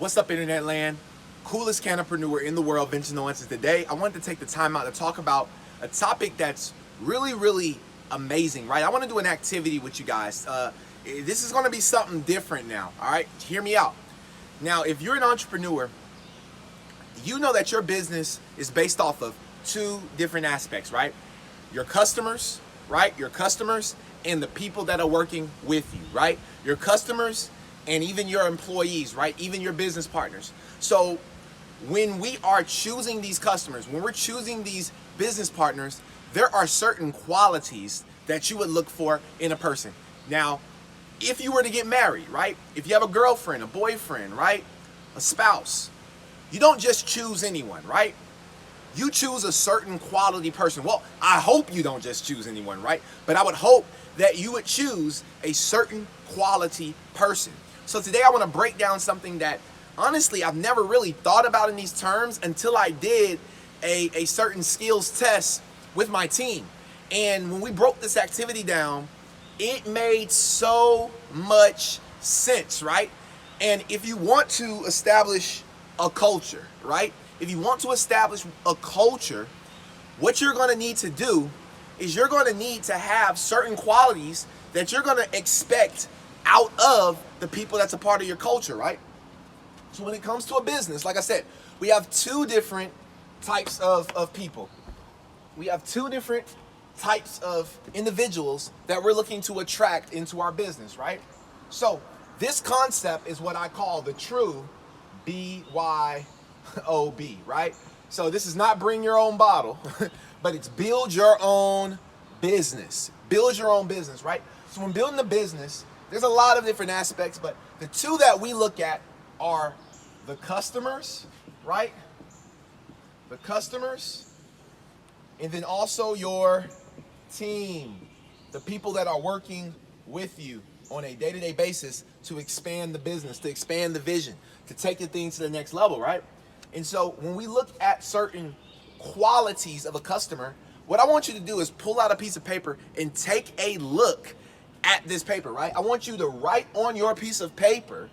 What's up, internet land? Coolest canopreneur in the world, 𝐓𝐡𝐞 𝐂𝐮𝐬. Today, I wanted to take the time out to talk about a topic that's really amazing, right? I want to do an activity with you guys. This is going to be something different now, all right? Hear me out. Now, if you're an entrepreneur, you know that your business is based off of two different aspects, right? Your customers, right? Your customers and the people that are working with you, right? Your customers and even your employees, right? Even your business partners. So when we are choosing these customers, when we're choosing these business partners, there are certain qualities that you would look for in a person. Now, if you were to get married, right? If you have a girlfriend, a boyfriend, right? A spouse, you don't just choose anyone, right? You choose a certain quality person. Well, I hope you don't just choose anyone, right? But I would hope that you would choose a certain quality person. So today I want to break down something that honestly I've never really thought about in these terms until I did a certain skills test with my team. And when we broke this activity down, it made so much sense, right? And if you want to establish a culture, right? If you want to establish a culture, what you're going to need to do is you're going to need to have certain qualities that you're going to expect out of the people that's a part of your culture, right? So when it comes to a business, like I said, we have two different types of people. We have two different types of individuals that we're looking to attract into our business, right? So this concept is what I call the true BYOB, right? So this is not bring your own bottle, but it's build your own business. Build your own business, right? So when building a business, there's a lot of different aspects, but the two that we look at are the customers, right? The customers, and then also your team, the people that are working with you on a day-to-day basis to expand the business, to expand the vision, to take the thing to the next level, right? And so when we look at certain qualities of a customer, what I want you to do is pull out a piece of paper and take a look at this paper, right? I want you to write on your piece of paper,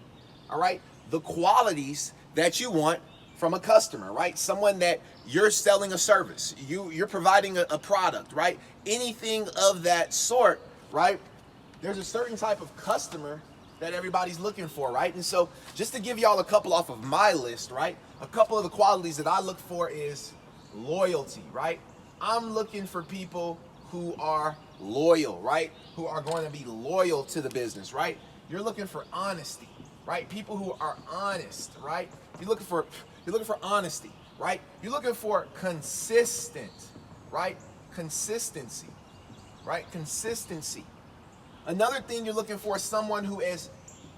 all right, the qualities that you want from a customer, right? Someone that you're selling a service, you're providing a product, right? Anything of that sort, right? There's a certain type of customer that everybody's looking for, right? And so just to give y'all a couple off of my list, right? A couple of the qualities that I look for is loyalty, right? I'm looking for people who are loyal, right? Who are going to be loyal to the business, right? You're looking for honesty, right? People who are honest, right? You're looking for honesty, right? You're looking for consistent, right? Consistency, right? Consistency. Another thing you're looking for is someone who is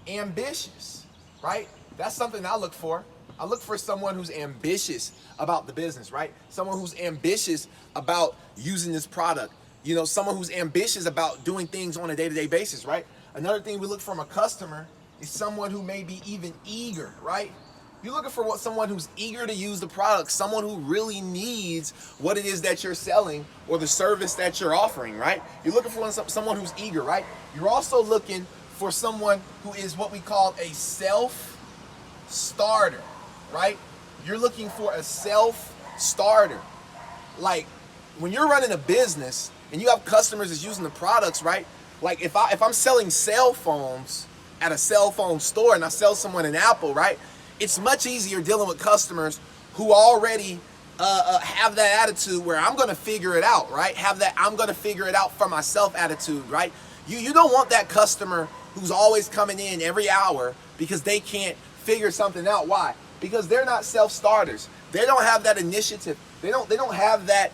ambitious, right? That's something I look for. I look for someone who's ambitious about the business, right? Someone who's ambitious about using this product. You know, someone who's ambitious about doing things on a day-to-day basis, right? Another thing we look from a customer is someone who may be even eager, right? You're looking for someone who's eager to use the product, someone who really needs what it is that you're selling or the service that you're offering, right? You're looking for someone who's eager, right? You're also looking for someone who is what we call a self-starter, right? You're looking for a self-starter. Like when you're running a business and you have customers that's using the products, right? Like if I'm selling cell phones at a cell phone store and I sell someone an Apple, right? It's much easier dealing with customers who already have that attitude where I'm going to figure it out, right? Have that I'm going to figure it out for myself attitude, right? You don't want that customer who's always coming in every hour because they can't figure something out. Why? Because they're not self-starters. They don't have that initiative. They don't have that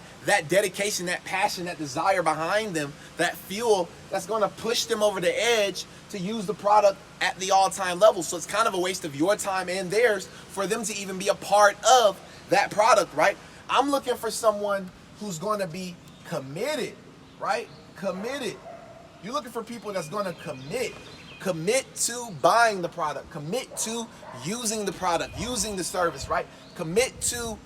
dedication, that passion, that desire behind them, that fuel that's going to push them over the edge to use the product at the all-time level. So it's kind of a waste of your time and theirs for them to even be a part of that product, right? I'm looking for someone who's going to be committed, right? Committed. You're looking for people that's going to commit to buying the product, commit to using the product, using the service, right? Commit to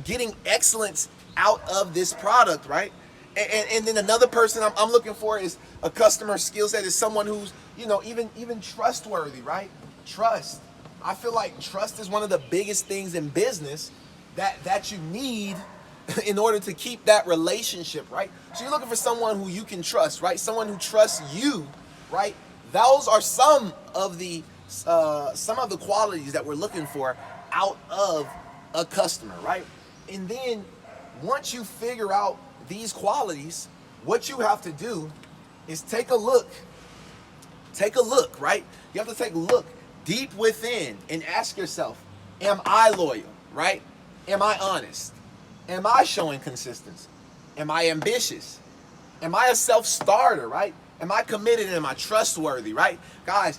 getting excellence out of this product, right? And then another person I'm looking for is a customer skill set is someone who's even trustworthy, right? Trust. I feel like trust is one of the biggest things in business that you need in order to keep that relationship, right? So you're looking for someone who you can trust, right? Someone who trusts you, right? Those are some of the qualities that we're looking for out of a customer, right? And then once you figure out these qualities, what you have to do is take a look, right? You have to take a look deep within and ask yourself, am I loyal, right? Am I honest? Am I showing consistency? Am I ambitious? Am I a self-starter, right? Am I committed and am I trustworthy, right? Guys,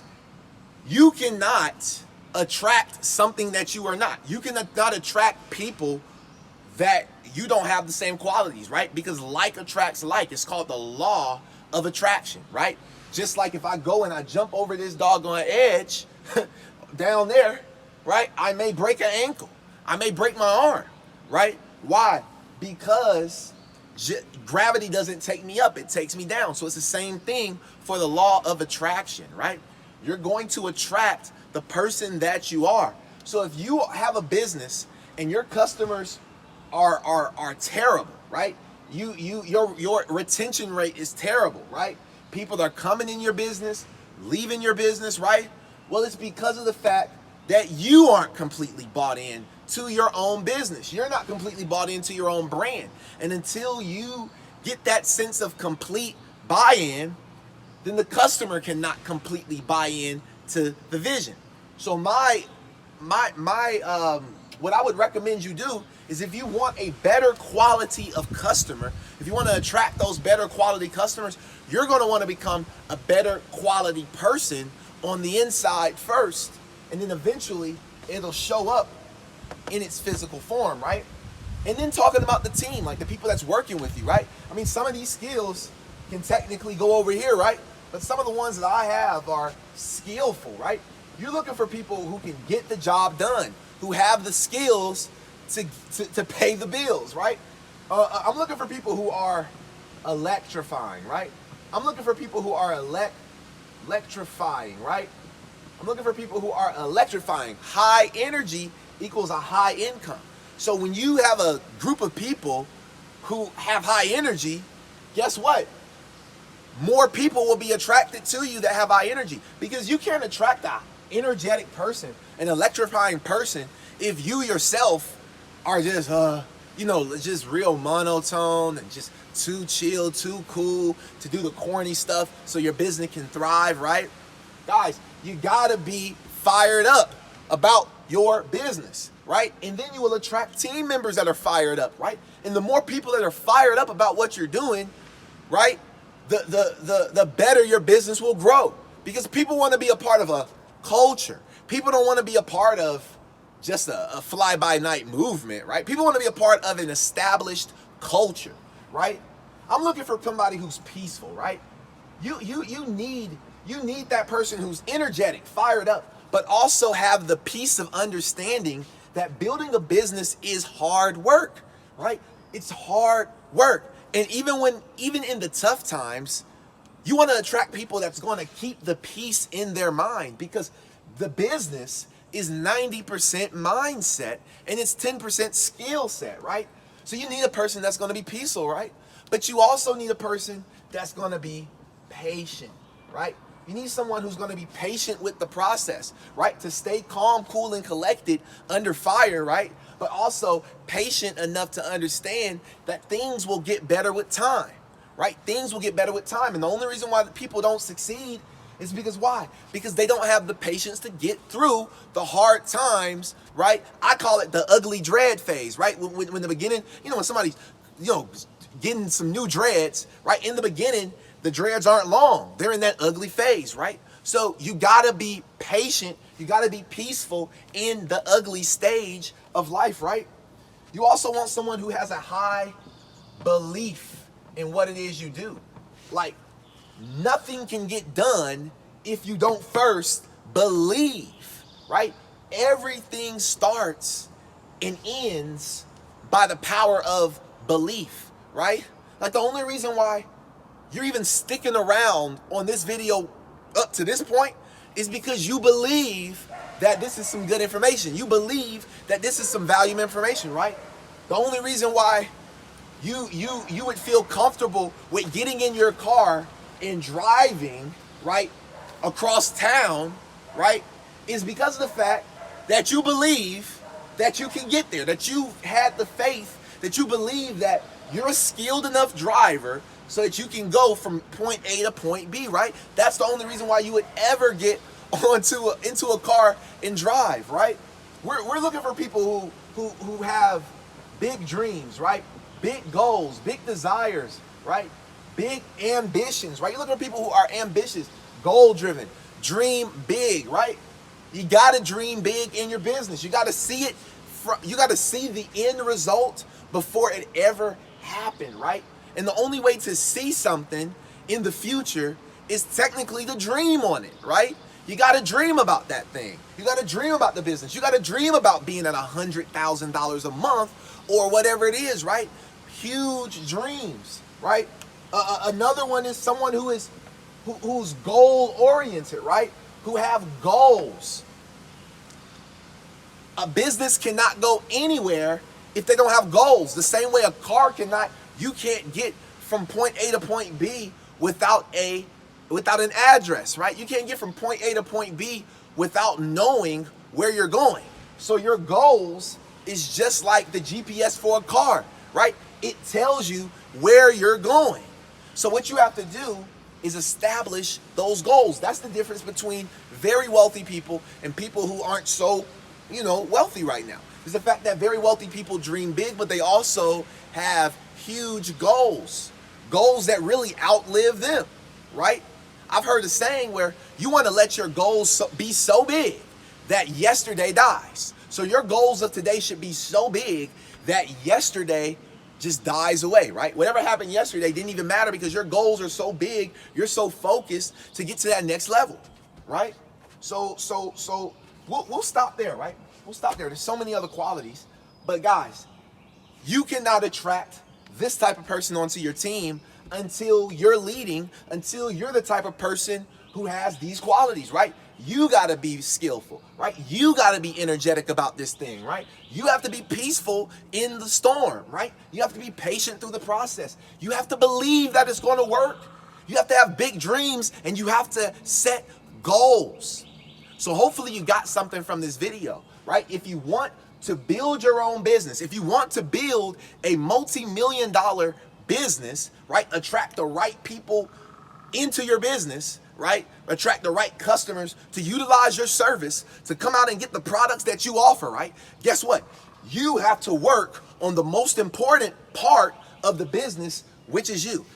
you cannot attract something that you are not. You cannot attract people that you don't have the same qualities, right? Because like attracts like. It's called the law of attraction, right? Just like if I go and I jump over this doggone edge down there, right? I may break an ankle. I may break my arm, right? Why? Because gravity doesn't take me up, it takes me down. So it's the same thing for the law of attraction, right? You're going to attract the person that you are. So if you have a business and your customers are terrible, right? Your retention rate is terrible, right? People are coming in your business, leaving your business, right? Well, it's because of the fact that you aren't completely bought in to your own business. You're not completely bought into your own brand. And until you get that sense of complete buy-in, then the customer cannot completely buy in to the vision. So what I would recommend you do is, if you want a better quality of customer, if you want to attract those better quality customers, you're going to want to become a better quality person on the inside first, and then eventually it'll show up in its physical form, right? And then talking about the team, like the people that's working with you, right? I mean, some of these skills can technically go over here, right? But some of the ones that I have are skillful, right? You're looking for people who can get the job done, who have the skills to pay the bills, right? I'm looking for people who are electrifying, right? I'm looking for people who are electrifying, right? I'm looking for people who are electrifying. High energy equals a high income. So when you have a group of people who have high energy, guess what? More people will be attracted to you that have high energy, because you can't attract an energetic person, an electrifying person, if you yourself are just, just real monotone and just too chill, too cool to do the corny stuff so your business can thrive, right? Guys, you gotta be fired up about your business, right? And then you will attract team members that are fired up, right? And the more people that are fired up about what you're doing, right, the better your business will grow. Because people want to be a part of a culture. People don't want to be a part of just a fly-by-night movement, right? People want to be a part of an established culture, right? I'm looking for somebody who's peaceful, right? You need that person who's energetic, fired up, but also have the peace of understanding that building a business is hard work, right? It's hard work. And even in the tough times, you want to attract people that's going to keep the peace in their mind, because the business is 90% mindset and it's 10% skill set, right? So you need a person that's going to be peaceful, right? But you also need a person that's going to be patient, right? You need someone who's going to be patient with the process, right? To stay calm, cool, and collected under fire, right? But also patient enough to understand that things will get better with time, right? Things will get better with time. And the only reason why people don't succeed is because why? Because they don't have the patience to get through the hard times, right? I call it the ugly dread phase, right? When the beginning, when somebody's, getting some new dreads, right? In the beginning, the dreads aren't long. They're in that ugly phase, right? So you gotta be patient. You gotta be peaceful in the ugly stage of life, right? You also want someone who has a high belief in what it is you do. Like, nothing can get done if you don't first believe, right? Everything starts and ends by the power of belief, right? Like, the only reason why you're even sticking around on this video up to this point is because you believe that this is some good information. You believe that this is some valuable information, right? The only reason why you would feel comfortable with getting in your car and driving, right, across town, right, is because of the fact that you believe that you can get there, that you had the faith, that you believe that you're a skilled enough driver so that you can go from point A to point B, right? That's the only reason why you would ever get into a car and drive, right? We're looking for people who have big dreams, right? Big goals, big desires, right? Big ambitions, right? You're looking for people who are ambitious, goal-driven, dream big, right? You gotta dream big in your business. You gotta see it. You gotta see the end result before it ever happened, right? And the only way to see something in the future is technically to dream on it, right? You gotta dream about that thing. You gotta dream about the business. You gotta dream about being at $100,000 a month or whatever it is, right? Huge dreams, right? Another one is someone who's goal oriented, right? Who have goals. A business cannot go anywhere if they don't have goals. The same way a car cannot, you can't get from point A to point B without an address, right? You can't get from point A to point B without knowing where you're going. So your goals is just like the GPS for a car, right? It tells you where you're going. So what you have to do is establish those goals. That's the difference between very wealthy people and people who aren't so, wealthy right now. Is the fact that very wealthy people dream big, but they also have huge goals. Goals that really outlive them, right? I've heard a saying where you want to let your goals be so big that yesterday dies. So your goals of today should be so big that yesterday just dies away, right? Whatever happened yesterday didn't even matter because your goals are so big, you're so focused to get to that next level, right? So we'll stop there, right? We'll stop there. There's so many other qualities, but guys, you cannot attract this type of person onto your team until you're leading, until you're the type of person who has these qualities, right? You got to be skillful, right? You got to be energetic about this thing, right? You have to be peaceful in the storm, right? You have to be patient through the process. You have to believe that it's going to work. You have to have big dreams and you have to set goals. So hopefully you got something from this video, right? If you want to build your own business, if you want to build a multi-million-dollar business, right? Attract the right people into your business, right? Attract the right customers to utilize your service, to come out and get the products that you offer, right? Guess what? You have to work on the most important part of the business, which is you.